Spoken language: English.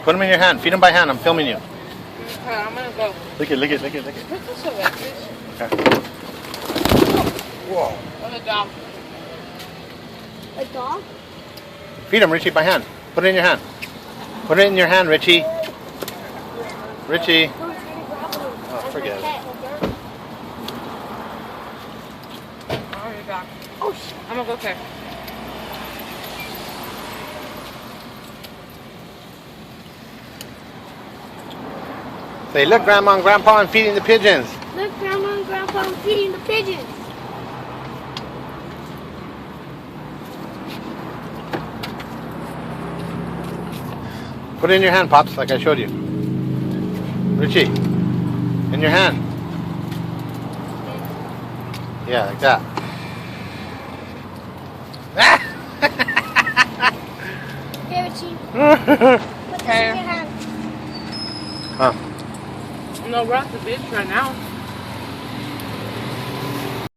Put them in your hand. Feed them by hand. I'm filming you. Okay, I'm gonna go. Lick it, lick it, lick it, lick it. Put this away, please. Okay. Whoa. Or the dog. A dog? Feed them, Richie, by hand. Put it in your hand. Put it in your hand, Richie. Richie. Oh, forget it. Oh, you're back. Oh, shit. I'm gonna go check. Say, look, Grandma and Grandpa, I'm feeding the pigeons. Look, Grandma and Grandpa, I'm feeding the pigeons. Put it in your hand, Pops, like I showed you. Richie, in your hand. Yeah, like that. Here, Richie. Put this in your hand. Huh. No, we're at the beach right now.